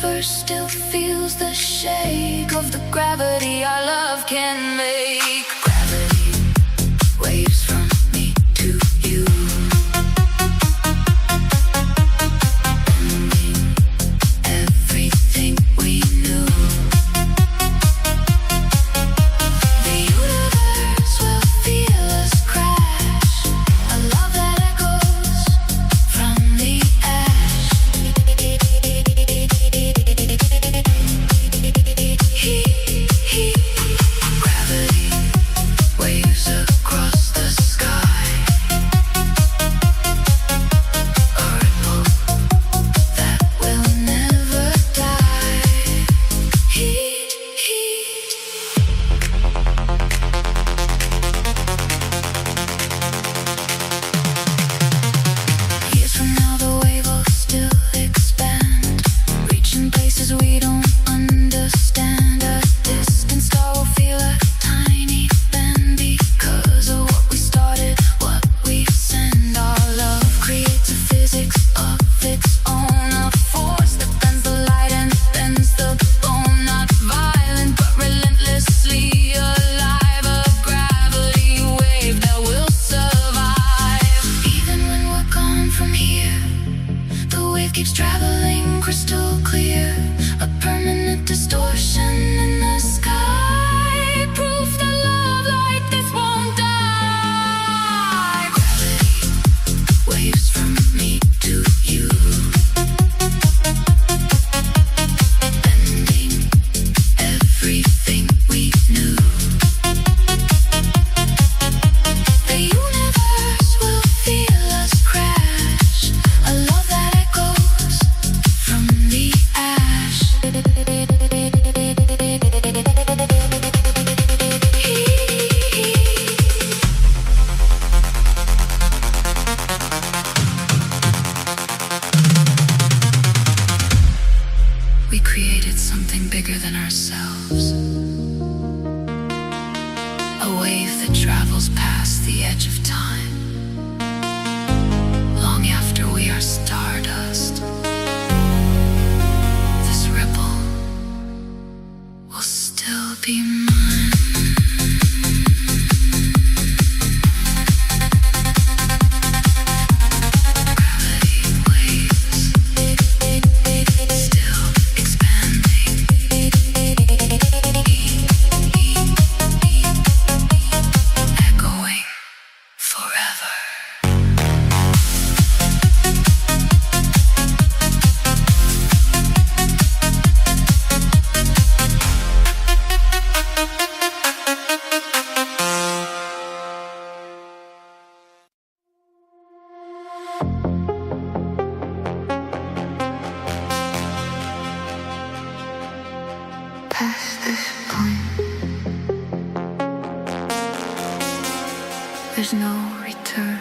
universe still feels the shake of the gravity our love can make. Gravity waves from me to you, bending everything we knew. The universe will feel us crash, a love that echoes from the ash. Gravity waves across the sky, a ripple that will never die. Heat. Years from now the wave will still expand, reaching places we don't understand. A distant star will feel a tiny bend because of what we started, what we send. Our love creates a physics of its own, a force that bends the light and bends the bone. Not violent but relentlessly alive, a gravity wave that will survive. Even when we're gone from here, the wave keeps traveling crystal clear, a permanent distortion in the sky, proof that love like this won't die. Gravity waves from me to you, bending everything we knew. The universe will feel us crash, a love that echoes from the ash. We created something bigger than ourselves, a wave that travels past the edge of time, long after we are stardust. This ripple will still be mine. Gravity waves, still expanding. Echoing forever. Past this point, there's no return.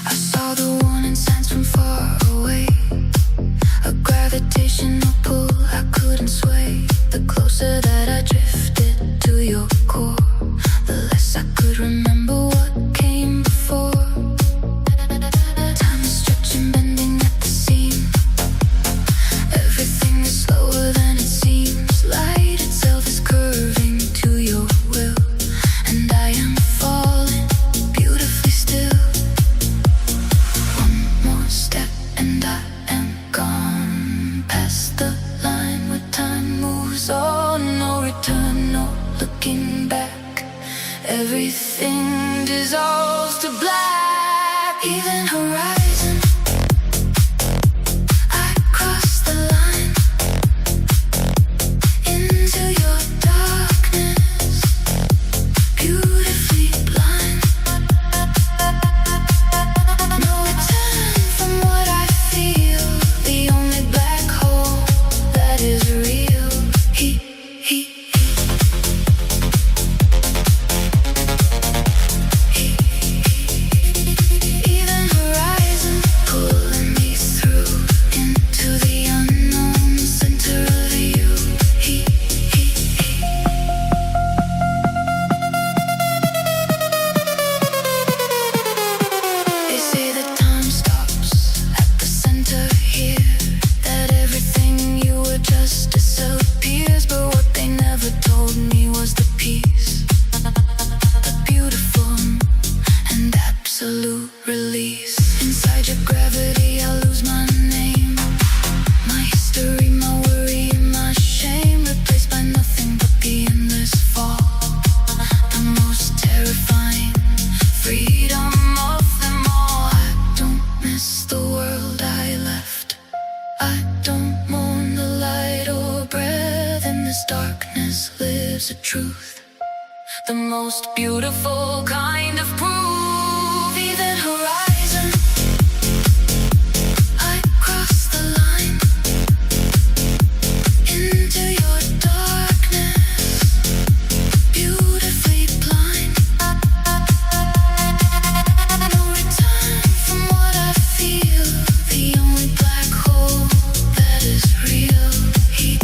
I saw the warning signs from far away, a gravitational pull I couldn't sway. The closer that I drifted to your core, the less I could remember what came before. Time is stretching, bending at the seam. Everything is slower than it seems. Light itself is curving to your will, and I am falling beautifully still. One more step and I am gone, past the line where time moves on. No return, no looking back. Everything dissolves to black. Even horizon, I cross the line into your darkness, beautifully blind. No return from what I feel, the only black hole that is real. Even horizon. this darkness lives a truth, the most beautiful kind of proof. Be that horizon, I cross the line into your darkness, beautifully blind. No return from what I feel, the only black hole that is real. Heat.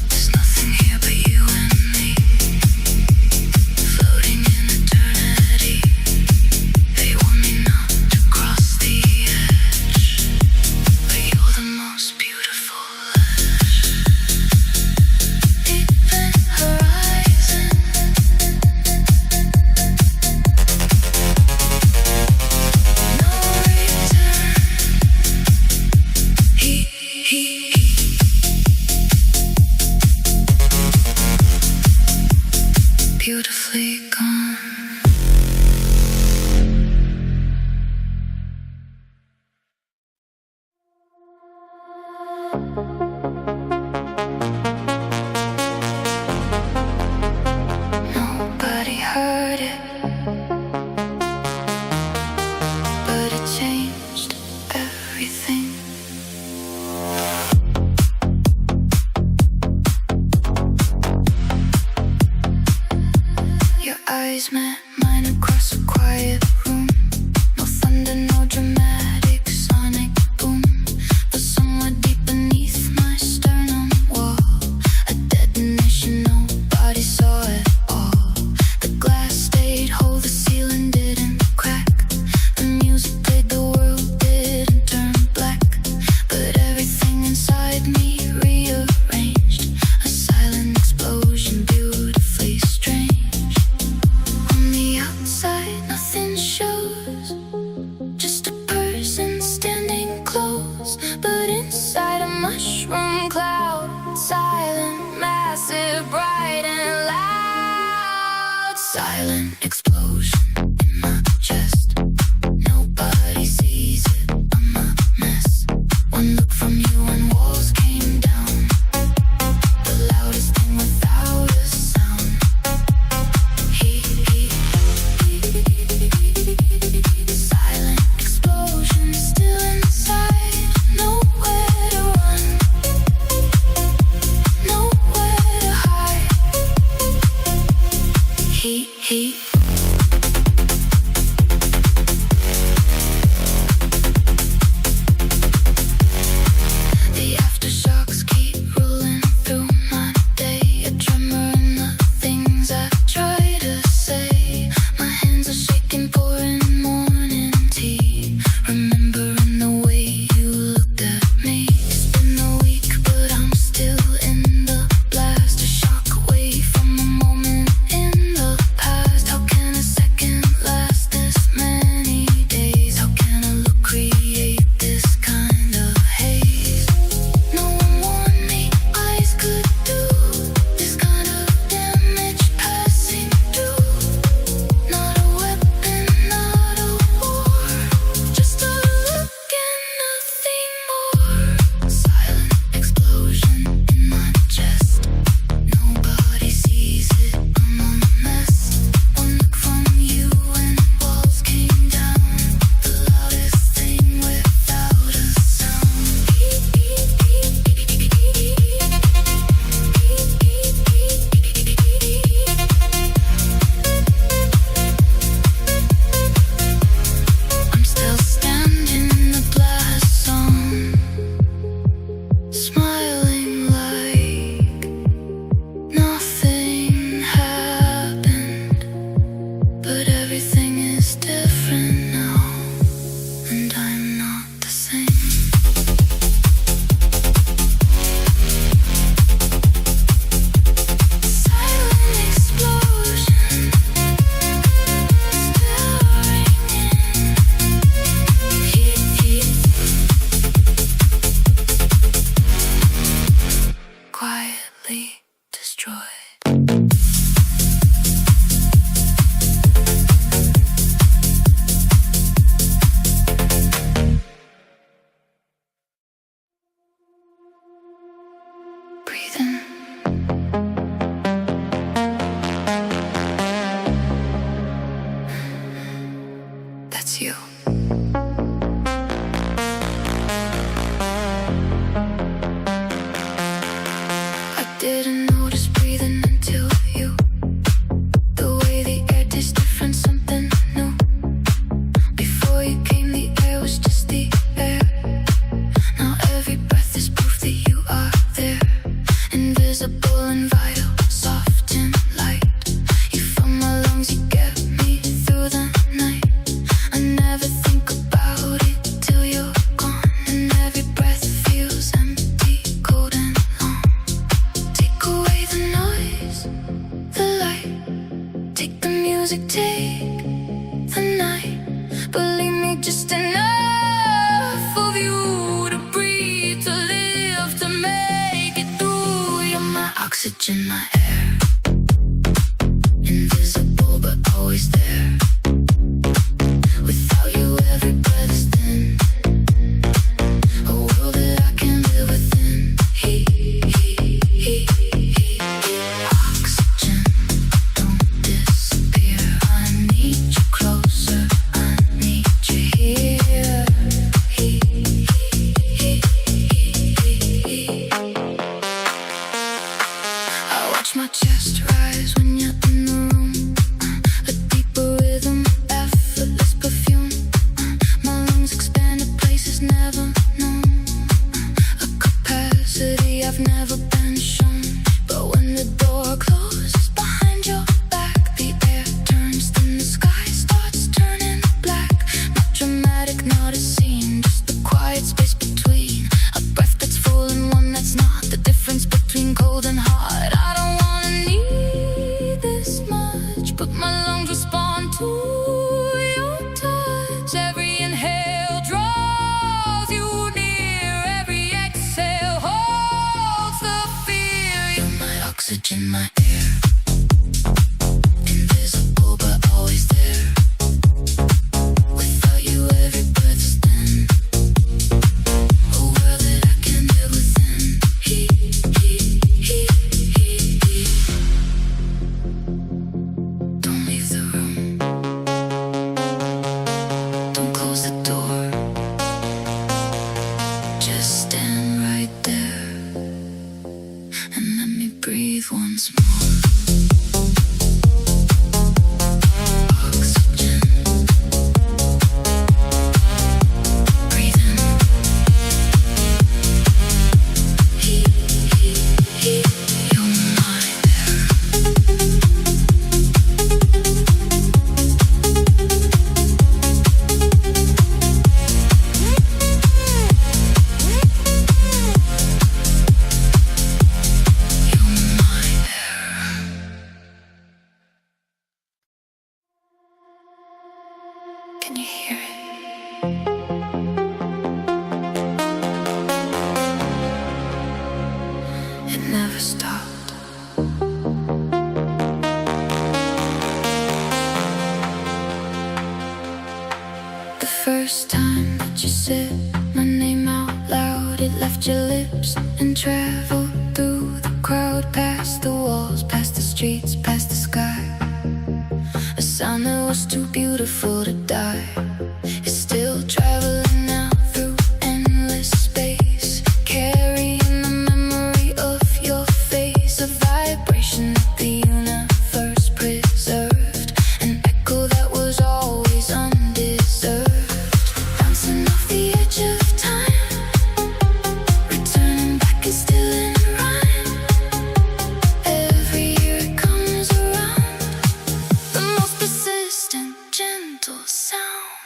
There's nothing here but you and me, floating in eternity. They want me not to cross the edge, but you're the most beautiful ledge. Deep in horizon, no return. He. Beautifully gone. Nobody heard it, but it changed everything. Your eyes met mine across a quiet room. No thunder, no dramatic sonic boom, but somewhere deep beneath my music take the night. Believe me, just enough of you to breathe, to live, to make it through. You're my oxygen, my air, invisible but always there. Without you, every breath is thin. A world that I can live within. Oxygen, don't disappear. I need you closer. I need you here. I watch my chest rise when you're in the room. A deeper rhythm, effortless perfume. My lungs expand to places never known. A capacity I've never been shown. But when the door closes behind your back, the air turns, then the sky starts turning black. Not dramatic, not a scene, just the quiet space between. A breath that's full and one that's not. The difference between cold and hot. I don't wanna need this much, but my lungs respond to your touch. Every inhale draws you near. Every exhale holds the fear. You're my oxygen, my air, invisible but always there. Without you, every breath is thin. A world that I can live within. Don't leave the room. Don't close the door. Just stand right there and let me breathe once more. Oxygen. Breathe in. You're my air. You're my air. Can you hear it? It never stopped. The first time that you said my name out loud, it left your lips and traveled through the crowd, past the walls, past the streets, past the sky. A sound that was too beautiful to die. It's still traveling now through endless space, carrying the memory of your face. A vibration that the universe preserved, an echo that was always undeserved. Bouncing off the edge of time, returning back and still in rhyme. Every year it comes around, the most persistent, gentle sound.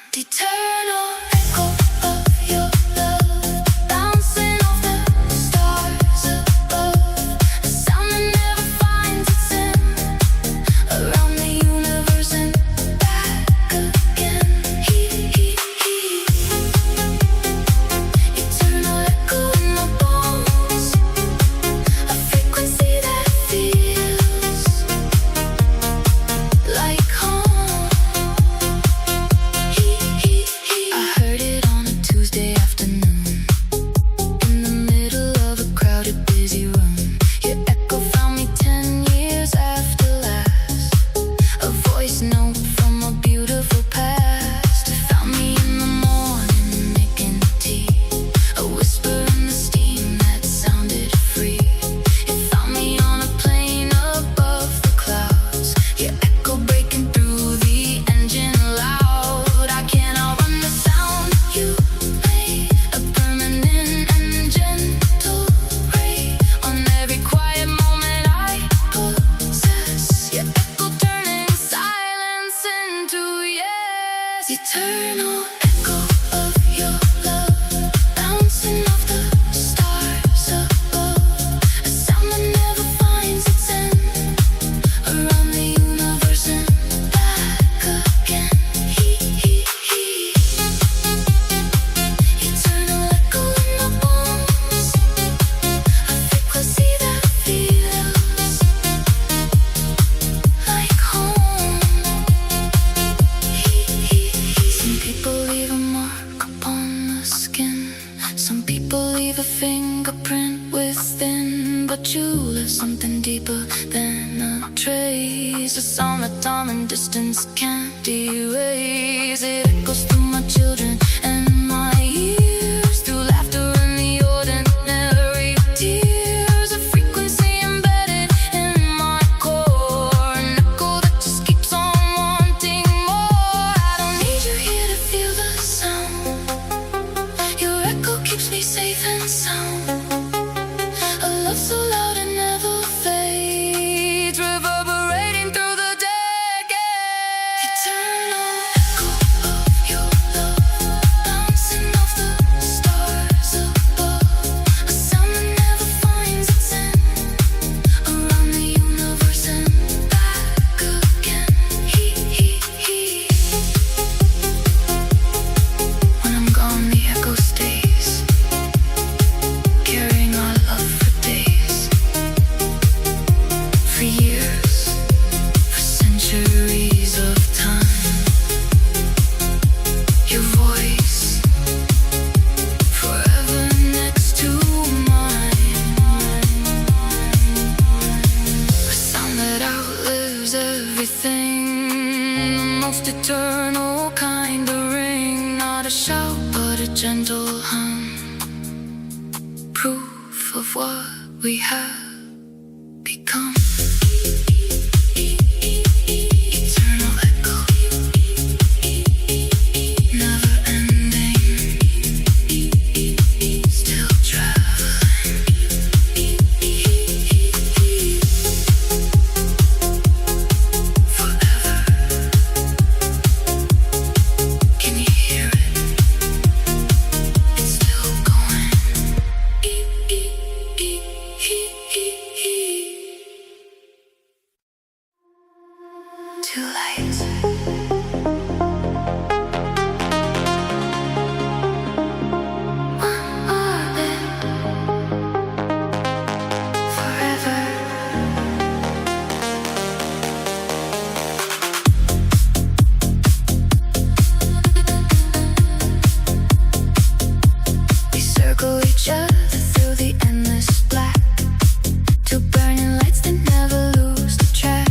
a fingerprint within, but you left something deeper than a trace. A sound that time and distance can't erase. It echoes through my children and my years, through laughter and the ordinary tears. A frequency embedded in my core, an echo that just keeps on wanting more. I don't need you here to feel the sound. Your echo keeps me safe and sound. A love so loud it never fades, reverberating through the decades. Eternal echo of your love, bouncing off the stars above. A sound that never finds its end, around the universe and back again. When I'm gone, the echo stays, carrying our love for days, for years, for centuries of time. Your voice, forever next to mine. A sound that outlives everything, the most eternal kind of ring. Not a shout, but a gentle hum, proof of what we have become. Eternal echo, never ending, still traveling. Forever. Can you hear it? It's still going. Too late. One orbit, forever. We circle each other through the endless black, two burning lights that never lose the track.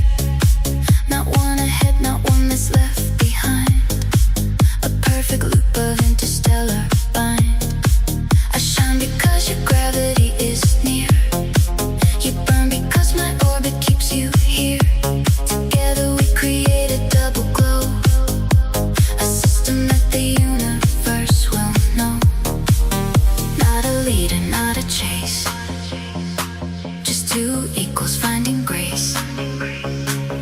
Not one ahead, not one that's left behind. A perfect loop of interstellar bind. I shine because your gravity is near. You burn because my orbit keeps you here. Together we create a double glow, a system that the universe will know. Not a leader, not a chase, just two equals finding grace.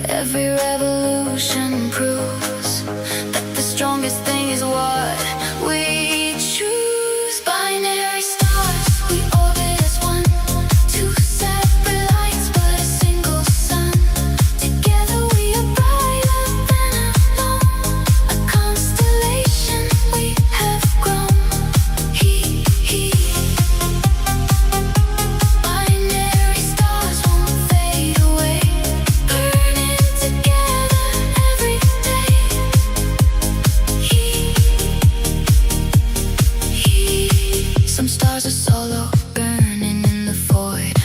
Every revolution proves that the strongest thing is what we choose. Binary stars, we orbit as one, two separate lights but a single sun. Together we are brighter than alone, a constellation we have grown. Binary stars won't fade away, burning together every day. Some stars are solo, burning in the void,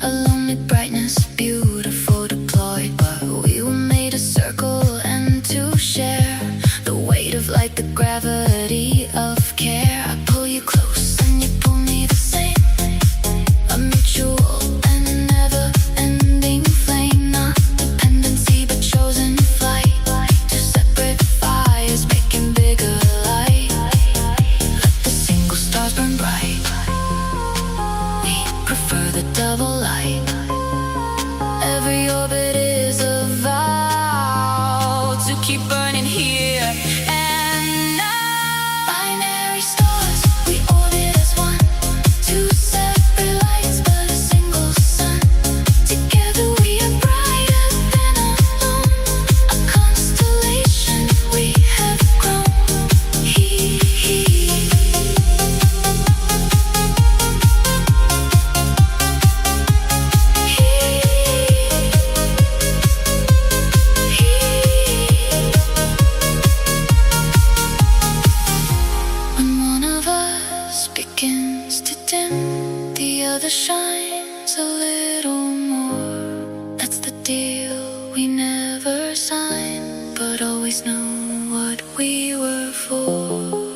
a lonely brightness, beautiful deployed. But we were made to circle and to share the weight of light, the gravity of care. I pull you close and you pull me the same, a mutual and never-ending flame. Not dependency but chosen flight, two separate fires making bigger light. Let the single stars burn bright, we prefer the double light. Every orbit is a vow to keep burning here and now. Binary stars, we orbit as one, two separate lights but a single sun. Together we are brighter than alone, a constellation we have grown. When one of us begins to dim, the other shines a little more. That's the deal we never signed, but always knew what we were for.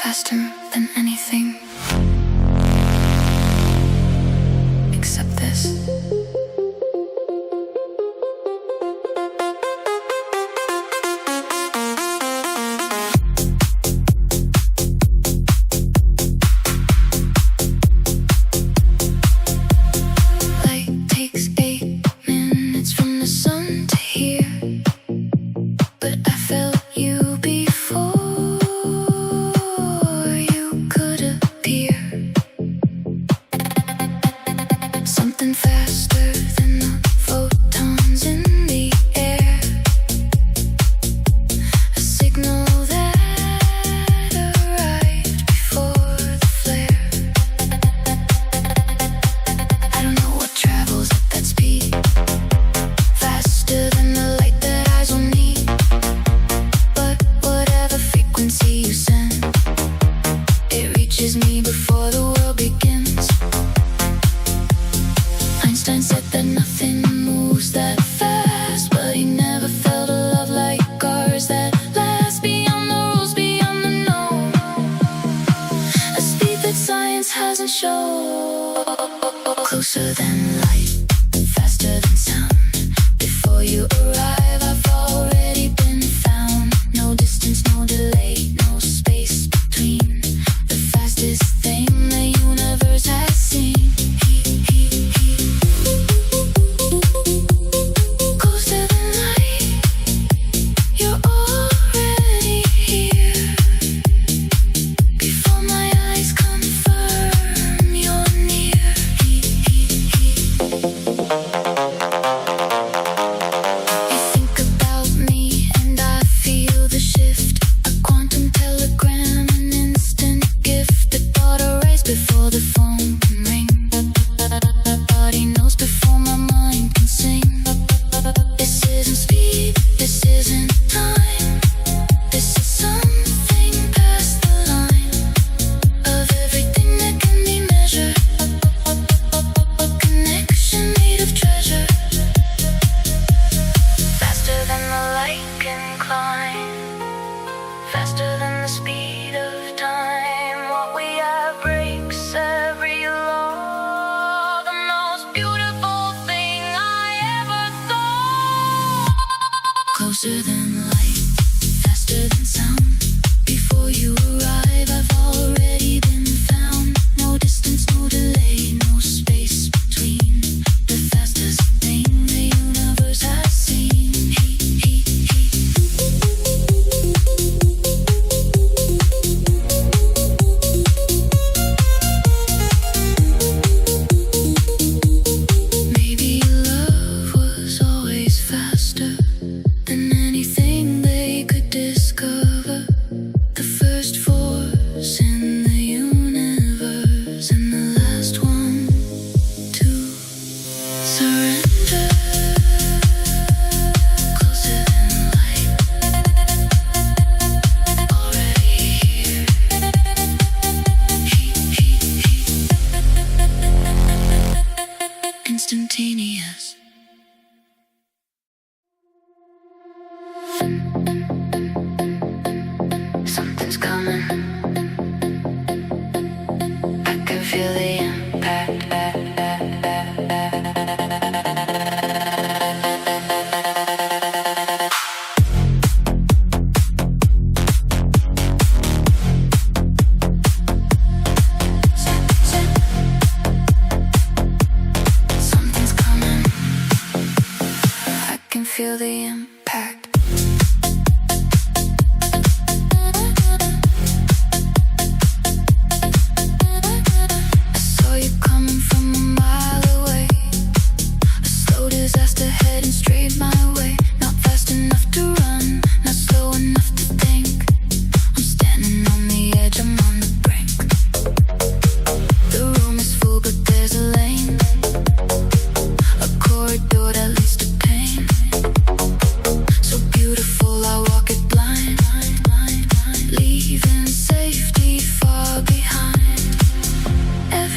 Faster than anything except this. Light takes 8 minutes from the sun to here, but I felt you before. Something faster than the photons in the air, a signal that arrived before the flare. I don't know what travels at that speed, faster than the light that eyes will need, but whatever frequency you send, it reaches me before the world begins. Einstein said that nothing moves that fast, but he never felt a love like ours that lasts beyond the rules, beyond the known, a speed that science hasn't shown. Closer than light, faster than sound. Before you arrive, I've already been found. No distance, no delay, no space between. The fastest thing the universe has seen. Faster than the speed of time, what we have breaks every law. The most beautiful thing I ever saw. Closer than light, faster than sound. Before you arrive, I've already been found. No distance, no delay, no space between. The fastest thing the universe has seen. Instantaneous. Something's coming. I can feel the impact.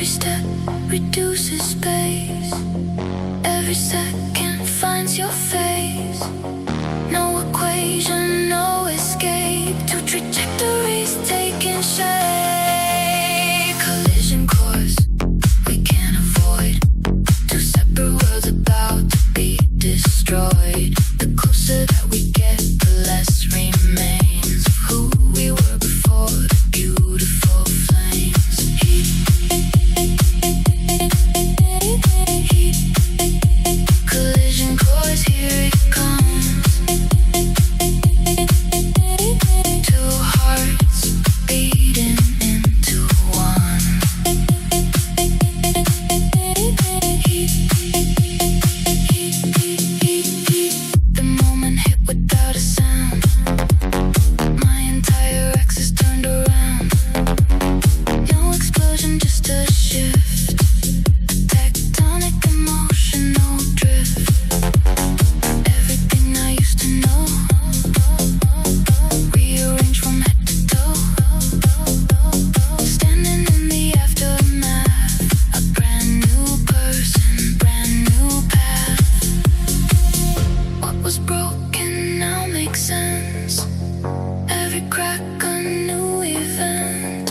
step reduces space. Every second finds your face. No equation, no escape. Two trajectories taking shape. Collision course we can't avoid. Two separate worlds about to be destroyed. The closer that we get, the less remains of who we were before the beautiful flames. Heat. Collision course, here it comes. Two hearts beating into one. The moment hit without a sound. My entire axis turned around. No explosion, just a shift. A tectonic emotional drift. Everything I used to know rearranged from head to toe. Standing in the aftermath. A brand new person, brand new path. What was broken now makes sense. Every crack a new event.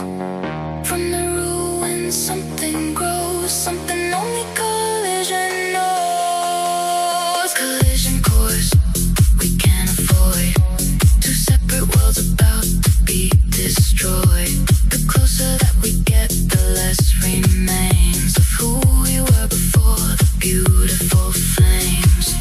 From the ruins something grows. Something only collision knows. Collision course we can't avoid. Two separate worlds about to be destroyed. The closer that we get, the less remains of who we were before the beautiful flames.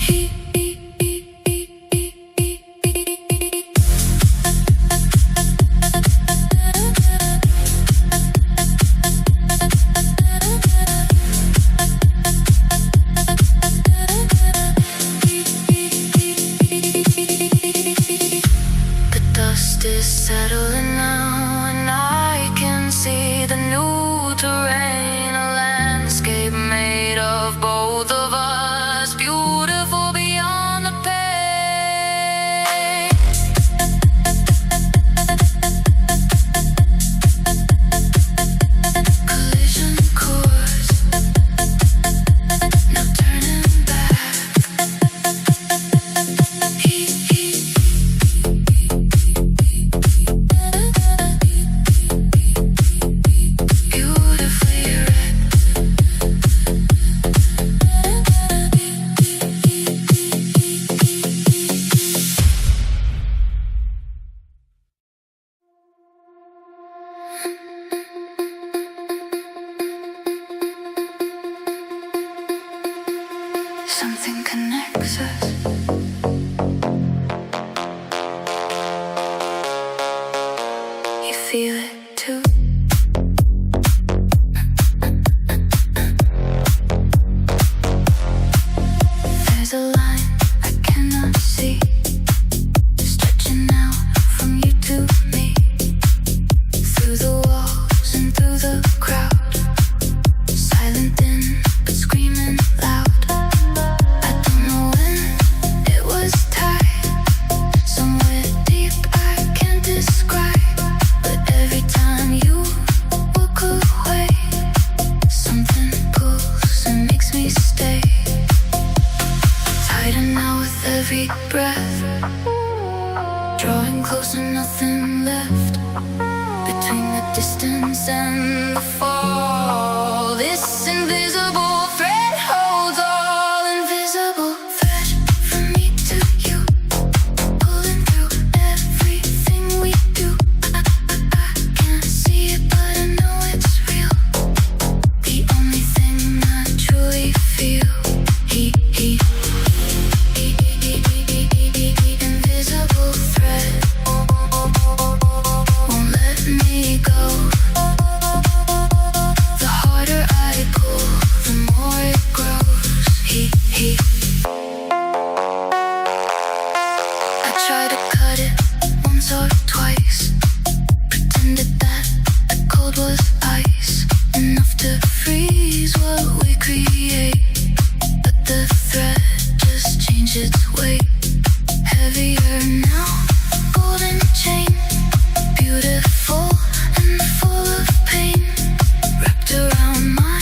The dust is settling now, and I can see the new terrain. A landscape made of both of us, beautiful beyond the pain. Collision course, no turning back. Beautifully wrecked. Something connects us. You feel it too. There's a line I cannot see, stretching out from you to me. Through the walls and through the crowd. Silent then, but screaming loud. I don't know when it was tied. Somewhere deep I can't describe. But every time you walk away, something pulls and makes me stay. Tighter now with every breath. Drawing closer, nothing left. Between the distance and the fall, this invisible thread holds all. Invisible thread from me to you, pulling through everything we do. I can't see it, but I know it's real. The only thing I truly feel. Invisible thread won't let me go. The harder I pull, the more it grows. I try to cut it once or twice. Pretended that the cold was ice, enough to freeze what we create. But the thread just changed its weight. Heavier now, golden chain, beautiful and full of pain, wrapped around my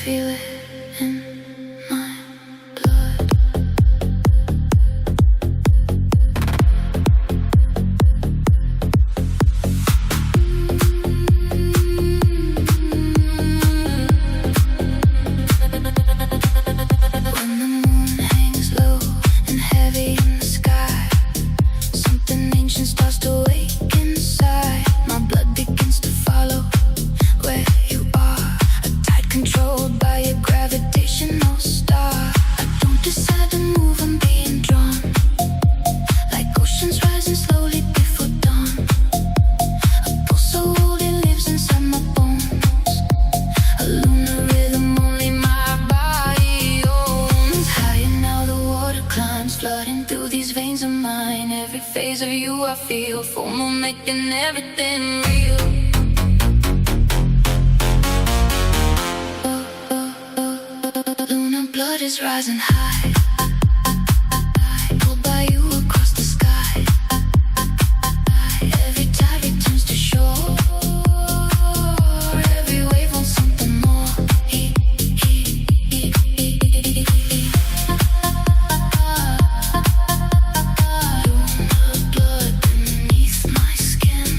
feel it in my blood. When the moon hangs low and heavy in the sky, something ancient starts to wake inside. My blood begins to follow where you are, a tide controlled by a gravitational star. I don't decide to move, I'm being drawn, like oceans rising slowly before dawn. A pulse so old it lives inside my bones, a lunar rhythm only my body owns. Higher now the water climbs, flooding through these veins of mine. Every phase of you I feel, FOMO making everything real. Lunar blood is rising high, pulled by you across the sky. Every tide returns to shore, every wave wants something more. Lunar blood beneath my skin,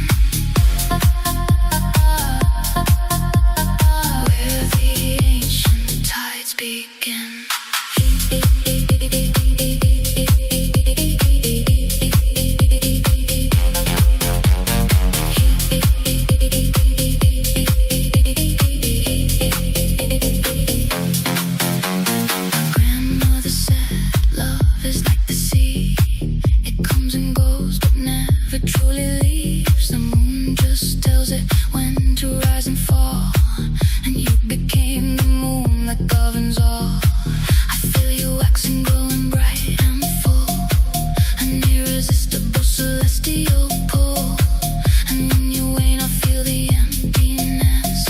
where the ancient tides begin. Grandmother said love is like the sea, it comes and goes but never truly leaves. The moon just tells it when to rise and fall, and you became the moon that governs all. I feel you waxing, glowing bright and full, an irresistible celestial pull. And when you wane I feel the emptiness,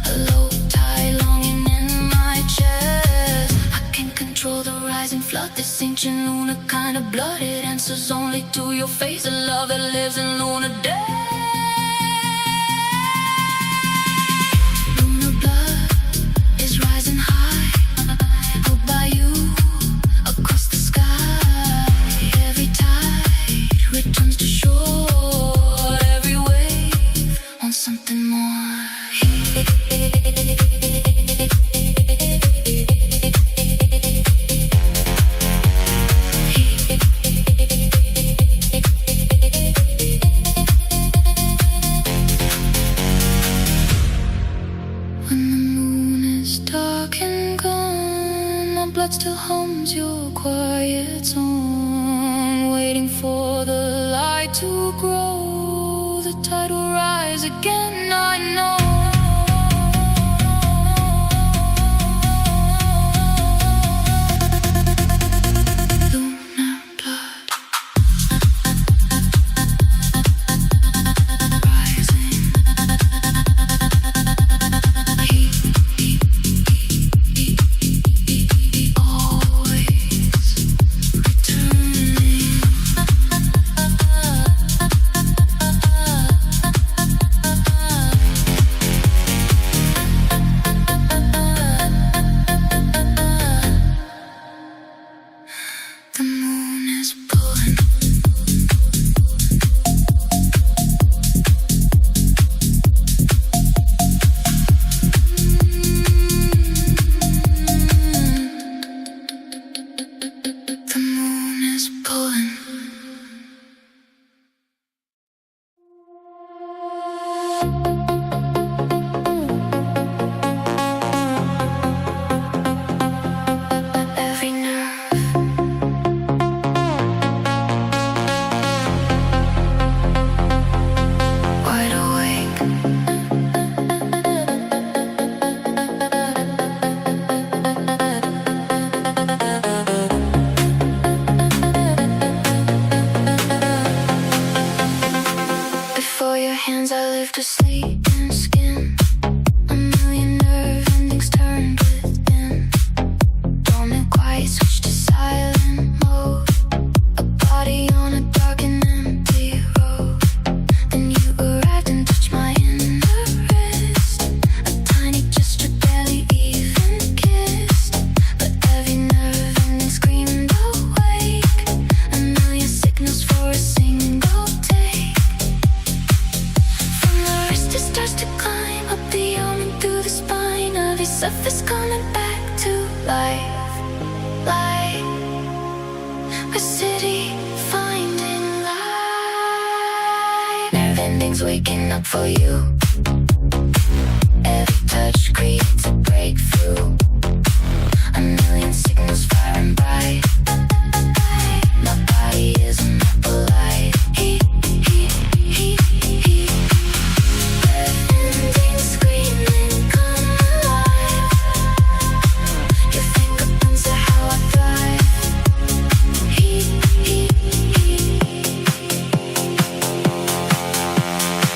a low tide longing in my chest. I can control the rising flood, this ancient lunar kind of blood. It answers only to your face, a love that lives in lunar death. Lunar blood is rising high, pulled by you across the sky. Every tide returns to shore, every wave wants something more. When the moon is dark and gone, my blood still hums your quiet song, waiting for the light to grow. The tide will rise again, I know. Lunar blood rising, always returning. The moon is pulling. The moon is pulling. Every nerve, wide awake. Before your hands I live to sleep in skin, a million nerve endings turned within. Dormant quiet switch to silent mode, a body on a dark and empty road. Then you arrived and touched my inner wrist, a tiny gesture barely even Surface coming back to life, light. A city finding light. Nerve endings waking up for you. Every touch creates a breakthrough. A million signals firing bright. My body is a map of light. Endings screaming, come alive. Your fingerprints are how I thrive.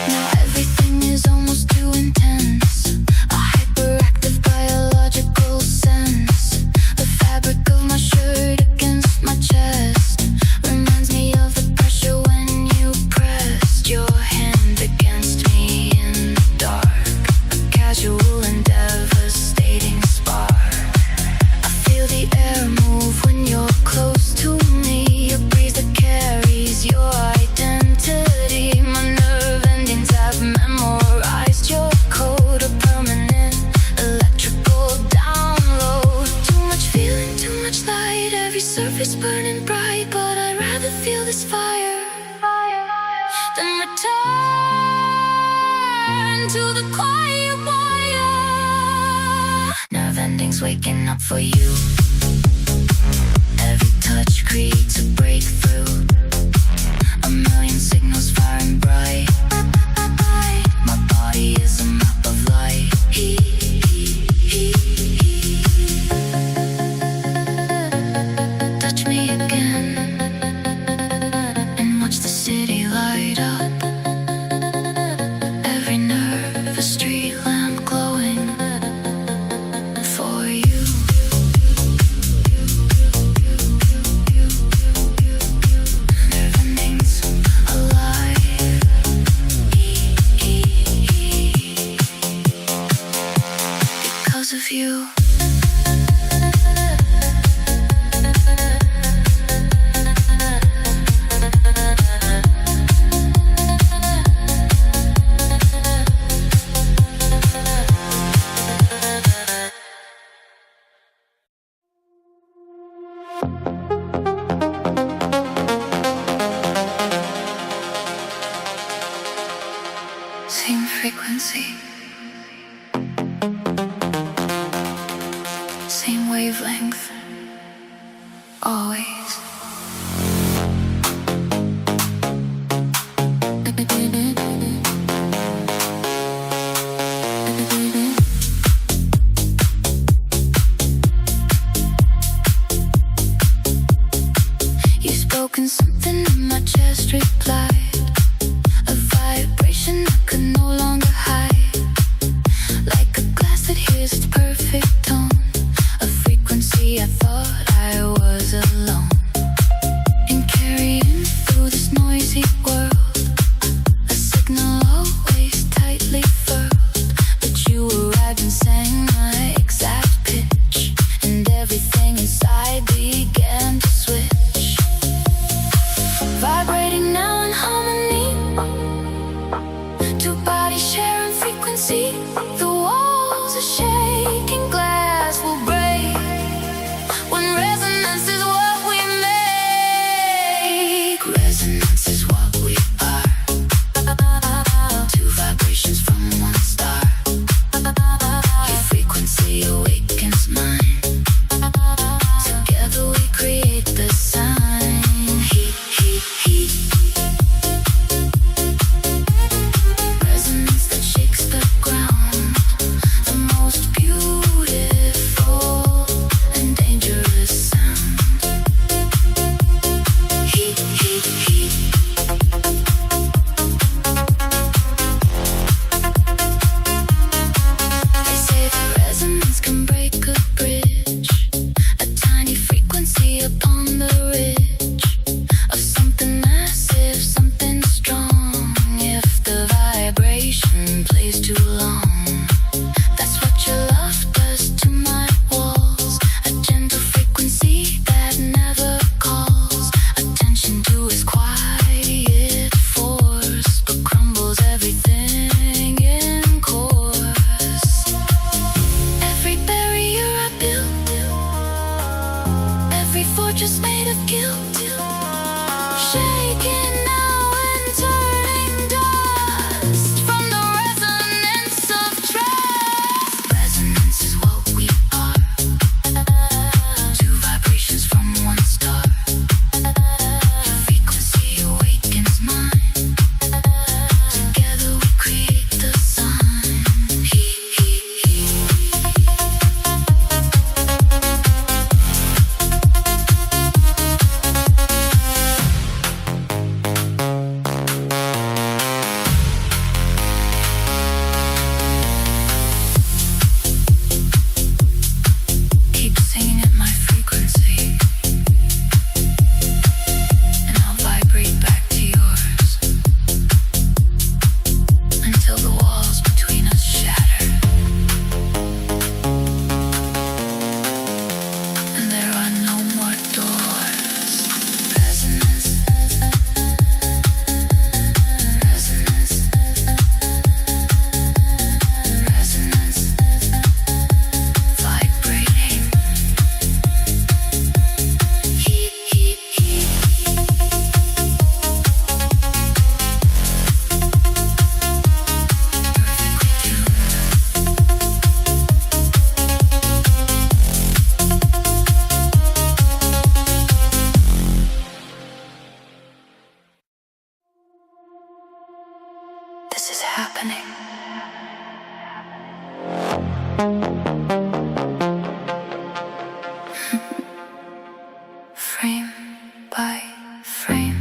Now everything is almost too intense. A hyperactive biological sense. The fabric of my shirt against my chest reminds me of the pressure when you pressed your hand against me in the dark. A casual and devastating spark. I feel the air move when you're close to me. A breeze that carries your identity. My nerve endings have memorized your code. A permanent electrical download. Too much feeling, too much light. Every surface burning bright. But I'd rather feel this fire than return to the quiet wire. Nerve endings waking up for you. Every touch creates a breakthrough. A million signals firing bright. My body is a map of light. Touch me again and watch the city light up. Every nerve a street lamp glowing for you. Nerve endings alive. Because of you. Same frequency, same wavelength, always. You've spoken something and my chest replied. A vibration I could no longer hide. Like a glass that hears its perfect tone. A frequency I thought I was alone. And carrying through this noisy world. A signal always tightly furled. But you arrived and sang my exact pitch. And everything inside began to switch. Vibrating now in harmony. Two bodies sharing frequency. The walls are shaking, glass will break. When resonance is what we make. Resonance is what we are. Two vibrations from one star. Your frequency awakens mine. Together we create the sign. Resonance that shakes the ground. The most beautiful and dangerous sound. They say that resonance can break a bridge. A tiny frequency upon the ridge of something massive, something strong. If the vibration plays too long, that's what your love does to my walls. A gentle frequency that never calls attention to its quiet force, but crumbles everything in course. Every happening. Frame by frame.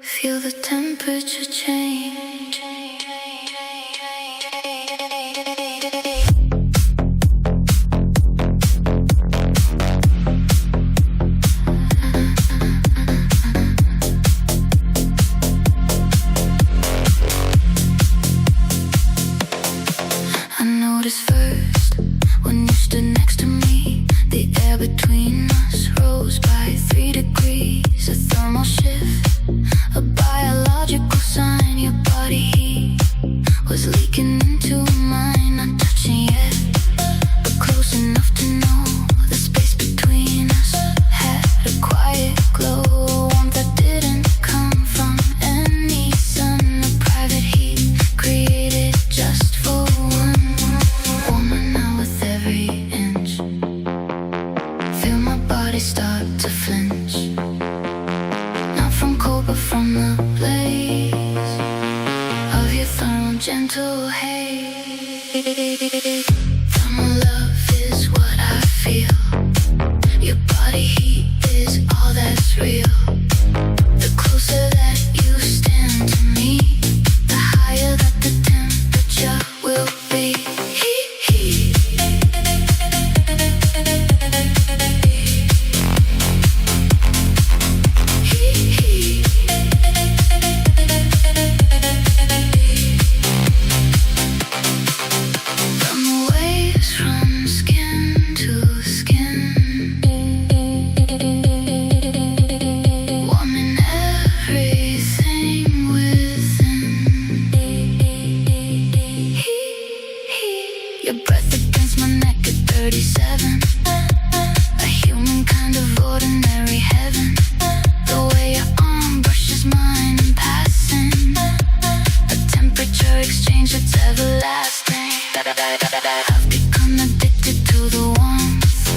Feel the temperature change. I noticed first when you stood next to me, the air between us rose by 3 degrees. A thermal shift, a biological sign. Your body heat was leaking into mine, not touching yet, but close enough to know the space between us had a quiet glow, warmth that didn't come from any sun, a private heat created just for one. Warmer now with every inch, feel my body start to flinch. from the blaze of your thermal gentle haze. Thermal love is what I feel. Your body heat is all that's real. The closer that you stand to me, the higher that the temperature will be. Your breath against my neck at 37. A human kind of ordinary heaven. The way your arm brushes mine in passing. A temperature exchange that's everlasting. I've become addicted to the warmth.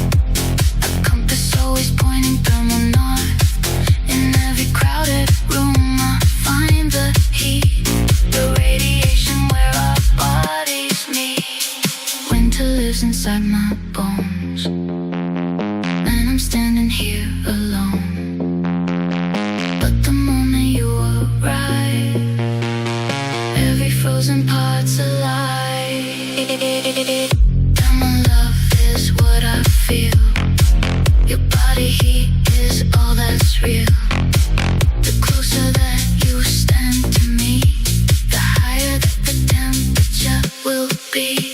A compass always pointing thermal north. In every crowded room I find the heat. The radiation where our bodies meet. Winter lives inside my bones, and I'm standing here alone. But the moment you arrive, every frozen part's alive. Thermal love is what I feel. Your body heat is all that's real. The closer that you stand to me, the higher that the temperature will be.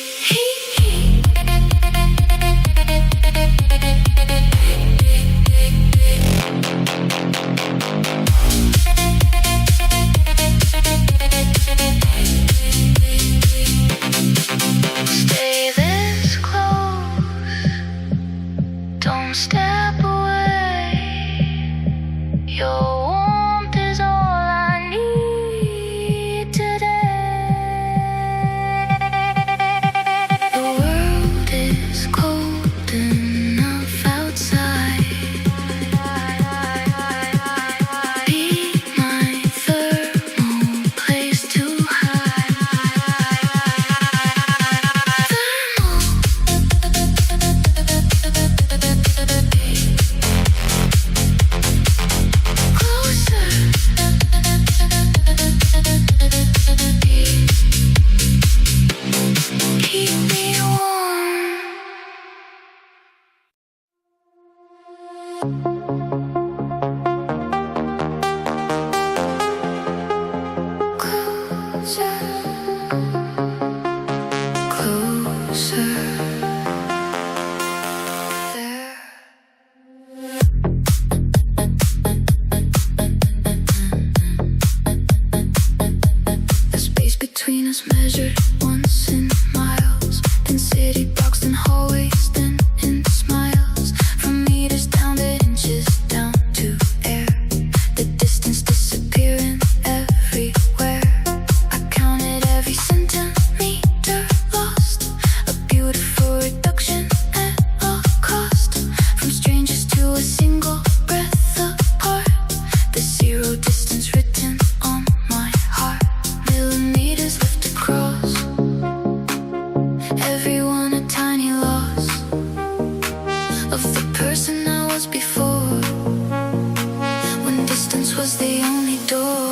Stay this close, don't step away. Your warmth is all I need today. The world is cold enough outside. Be my thermal place to hide. Keep me warm. Closer, closer. There. The space between us measured once in miles, then city blocks, then hallways, then in smiles. From meters down to inches, down to air. The distance disappearing everywhere. I counted every centimeter lost. A beautiful reduction at all cost. From strangers to a single breath apart. The zero distance written on my heart. Millimeters left across. Everyone a tiny loss of the person I was before. When distance was the only door.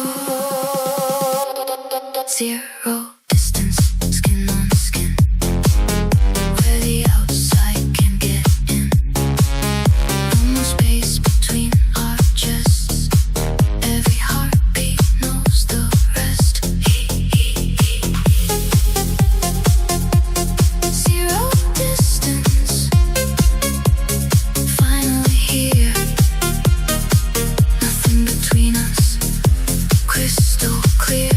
Zero distance, skin on skin. Where the outside can get in. No space between our chests. Every heartbeat knows the rest. Zero distance, finally here. Nothing between us, crystal clear.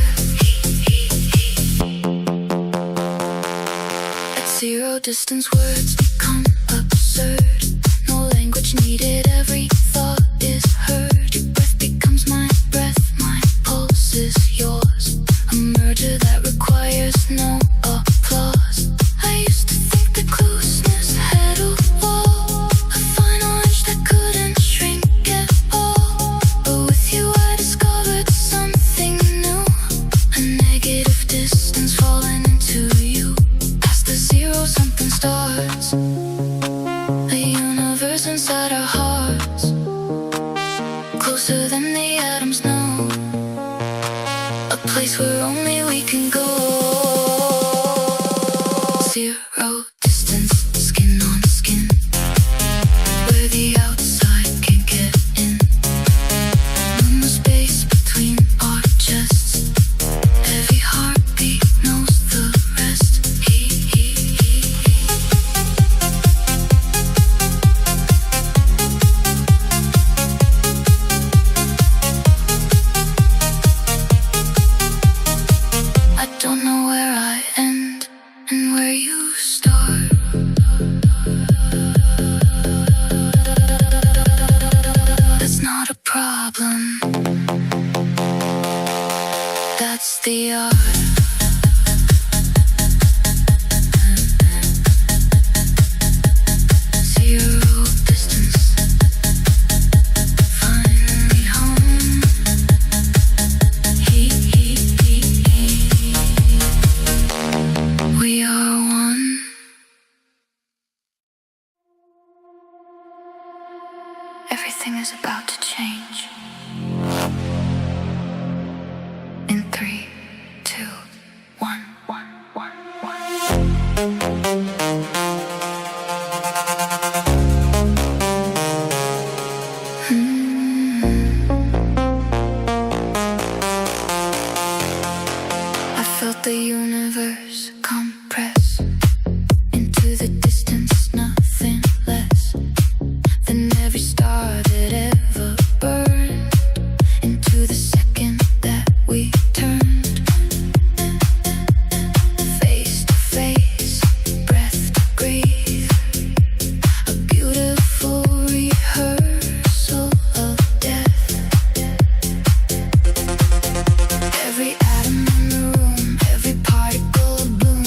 At zero distance, words become absurd. No language needed, every thought is heard. Your breath becomes my breath, my pulse is yours. A merger that requires no applause. I used to think that closeness had a wall, a final edge that couldn't shrink at all. But with you I discovered closer than the atoms know. A place where only we can go. Zero distance, skin on skin, where the outside can't get in. No space between our chests. Every heartbeat knows the rest. I don't know where I end and where you start. That's not a problem. That's the art. Zero distance, finally home. We are one. Everything is about to change. In 3, 2, 1. I felt the universe compress into the distance, nothing less than every star that ever burned, into the second that we turned face to face, breath to breathe, a beautiful rehearsal of death. Every atom in the room, every particle of bloom,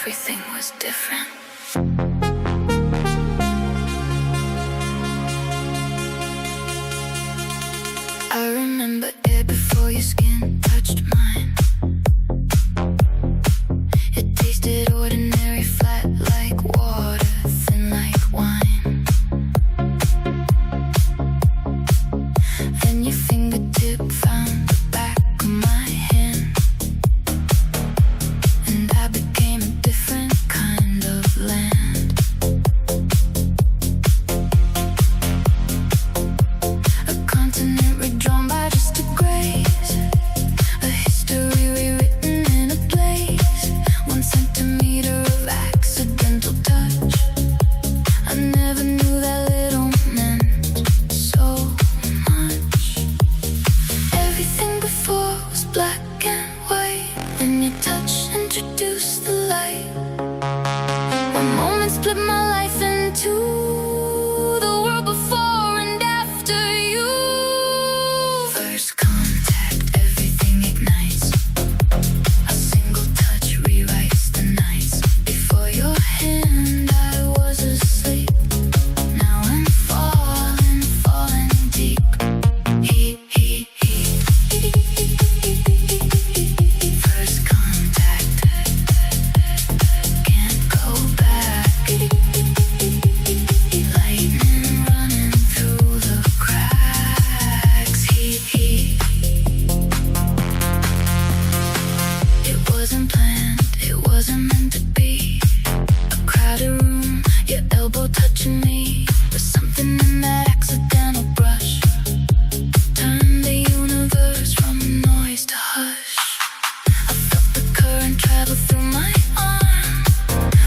everything was different. I remember it before your skin touched mine. It tasted ordinary, flat like water, thin like wine. Then your fingertip found the back of my hand, and I became a different kind of land. A continent redrawn by just a grace, a history rewritten in a place. 1 centimeter of accidental touch. I never knew that little meant so much. Everything before was black and white, and your touch introduced the light. One moment split my life in two, the world before and after you. First contact, everything ignites. A single touch rewrites the nights. Before your hand I was asleep. Now I'm falling, falling deep. First contact, can't go back. Lightning running through the cracks. It wasn't planned, it wasn't meant to be. A crowded room, your elbow touching me. But something in that accidental brush turned the universe from noise to hush. I felt the current travel through my arm,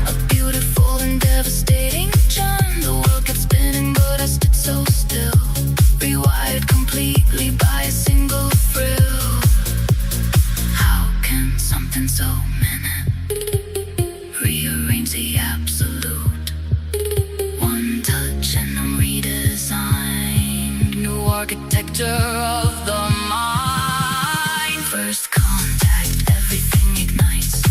a beautiful and devastating charm. The world kept spinning, but I stood so still, rewired completely by a single thrill. How can something so minute rearrange the absolute? One touch and I'm redesigned, new architecture of the mind. First contact, everything ignites.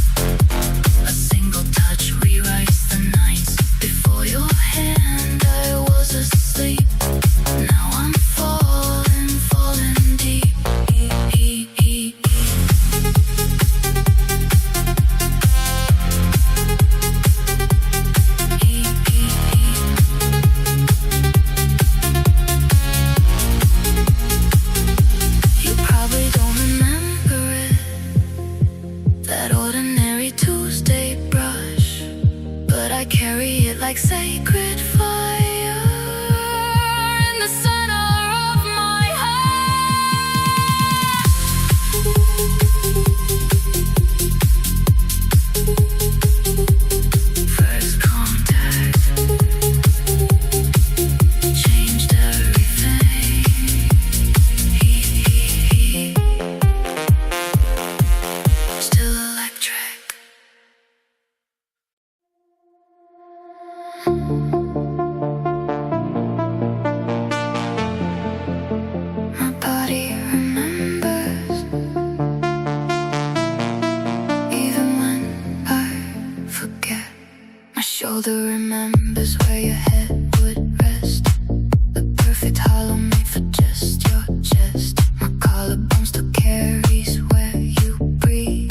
A single touch rewrites the nights. Before your hand I was asleep. Now I'm falling, falling deep. You probably don't remember it, that ordinary Tuesday brush, but I carry it like sacred fire in the center of my heart. First contact changed everything. Still electric. My body remembers, even when I forget. My shoulder remembers where your head would rest, the perfect hollow made for just your chest. My collarbone still carries where you breathe,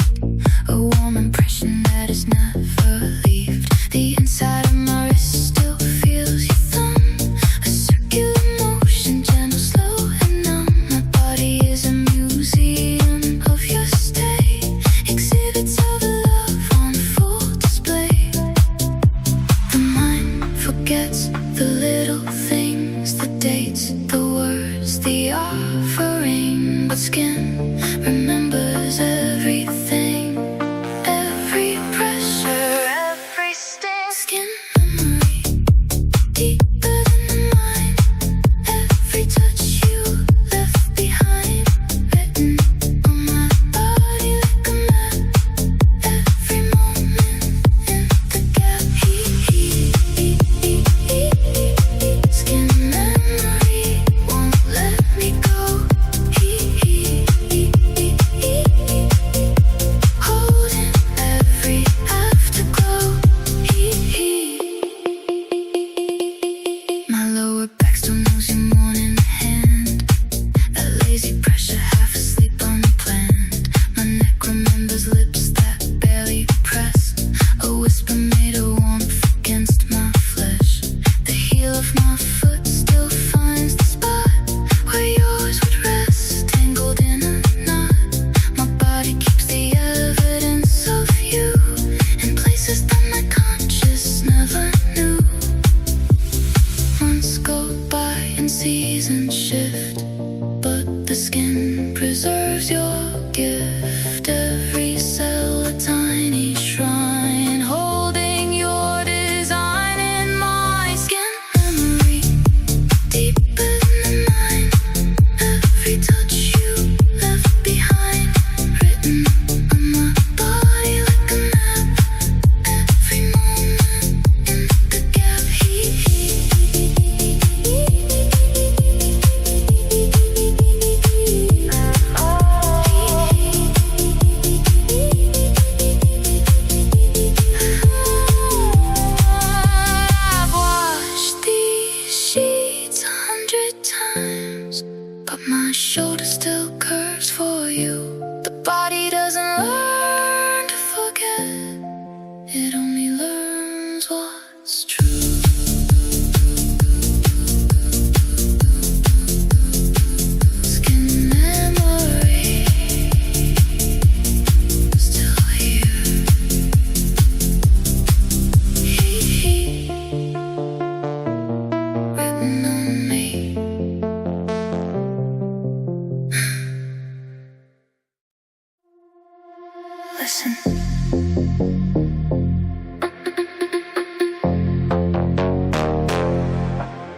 a warm impression that is never left. The inside of my wrist still feels your thumb, a circular motion, gentle, slow and numb. My body is a museum of your stay, exhibits of love on full display. The mind forgets the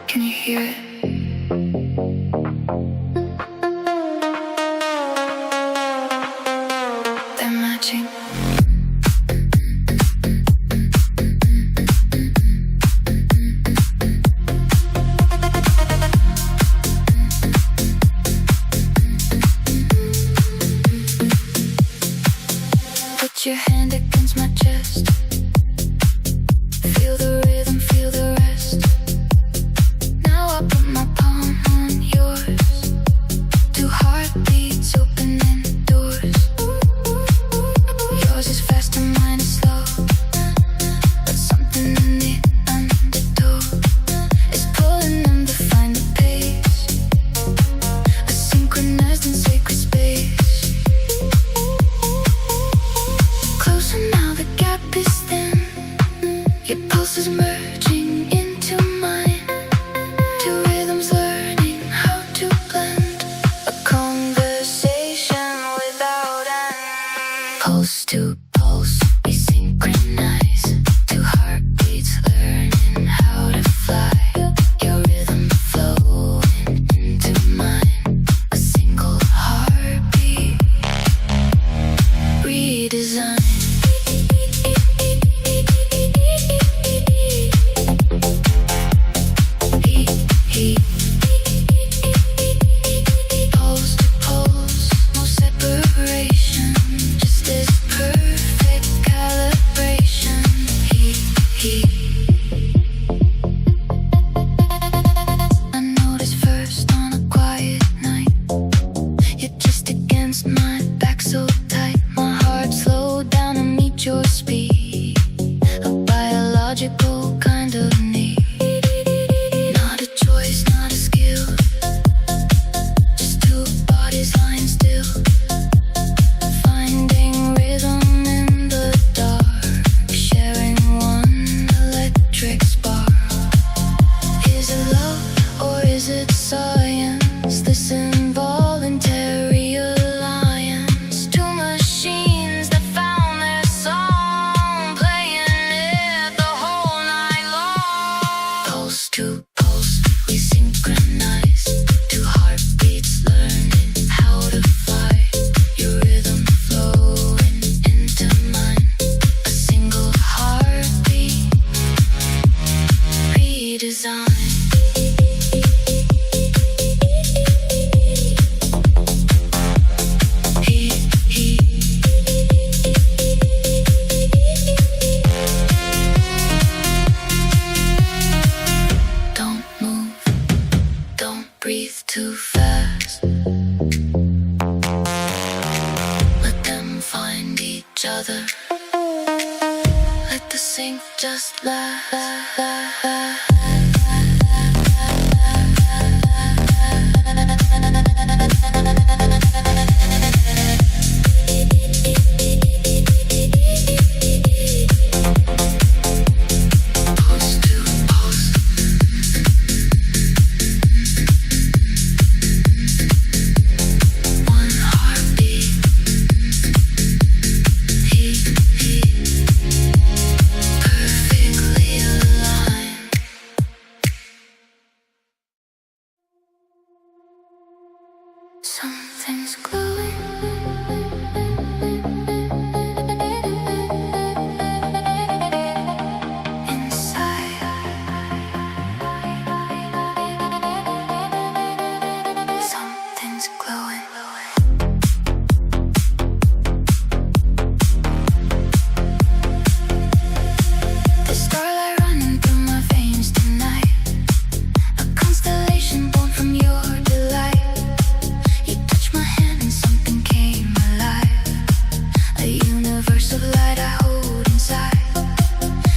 Can you hear it? They're matching. Put your hand against my chest. Feel the rhythm, feel the rest. Now I put my palm on yours. Two heartbeats opening doors. Yours is fast and mine is slow. But something in the undertow is pulling them to find the pace. A synchronized and sacred space. Closer now, the gap is thin. Your pulse is merging into mine. Two rhythms learning how to blend. A conversation without end. Pulse to pulse, we synchronize. Two heartbeats learning how to fly. Your rhythm flowing into mine. A single heartbeat. Redesign. Pulse to pulse, no separation. Just this perfect calibration. I noticed first on a quiet night. You're just against my back so tight. My heart slowed down to meet your speed. A biological kind of need. Not a choice, not a skill. Just two bodies lying still. Finding rhythm in the dark. Sharing one electric spark. Is it love or is it science? This involuntary alliance. Two machines that found their song. Playing it the whole night long. Pulse to pulse, we synchronize. Two heartbeats learning how to fly. Your rhythm flowing into mine. A single heartbeat. Redesign. Don't move, don't breathe too fast. Let them find each other. Let the sync just last. Pulse to pulse. One heartbeat. Perfectly aligned. Something's glowing. Inside. Something's glowing. The starlight running through my veins tonight. A constellation born from your delight. You touched my hand and something came alive. A universe of light I hold inside.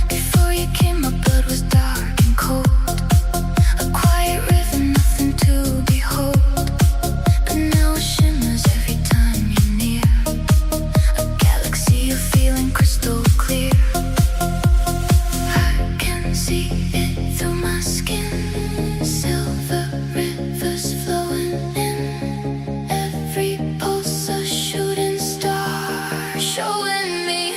Before you came, my blood was dark and cold. A quiet rhythm, nothing to behold. But now it shimmers every time you're near. A galaxy of feeling crystal clear. I can see it through my skin. Silver rivers flowing in. Every pulse a shooting star. Showing me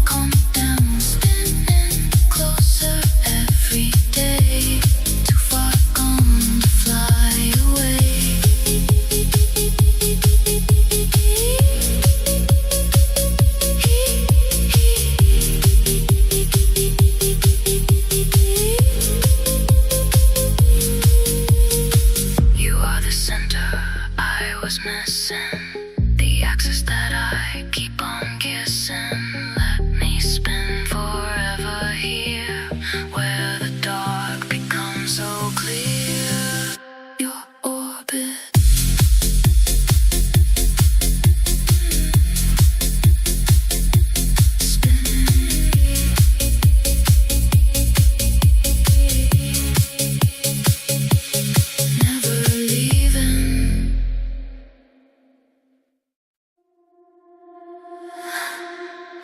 Come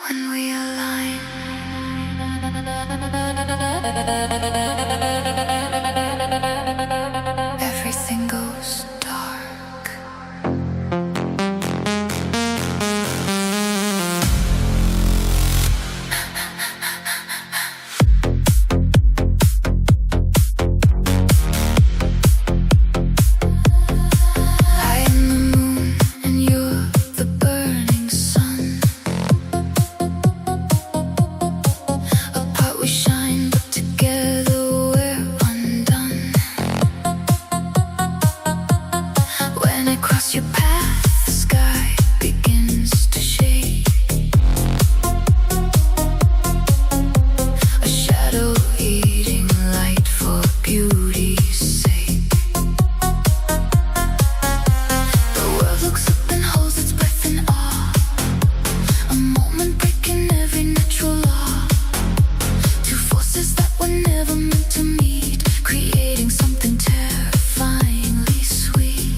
when we align. Everything goes dark. I am the moon and you're the burning sun. Apart we shine, but together we're undone. When I cross your path, the sky begins to shade. A shadow eating light for beauty's sake. The world looks up and holds its breath in awe. A moment breaking every natural law. Two forces that were never meant to meet, creating something terrifyingly sweet.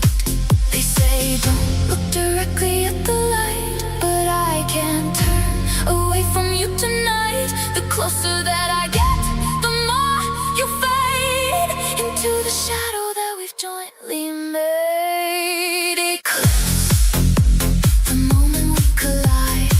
They say don't look directly at the light, but I can't turn away from you tonight. The closer that I get, the more you fade into the shadow that we've jointly made. Eclipse, the moment we collide.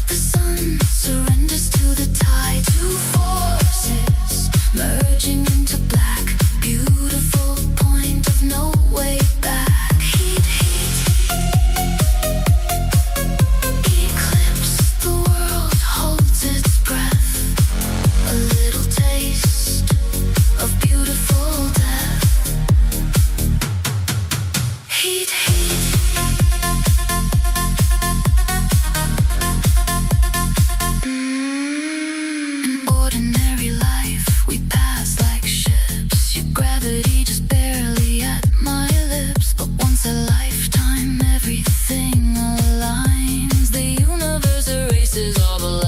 The sun surrenders to the tide. Two forces merging into black. Beautiful point of no way back. Heat, heat. Eclipse, the world holds its breath. A little taste of beautiful death. Heat, heat. In ordinary life, we pass like ships. Your gravity just barely at my lips. But once a lifetime, everything aligns. The universe erases all the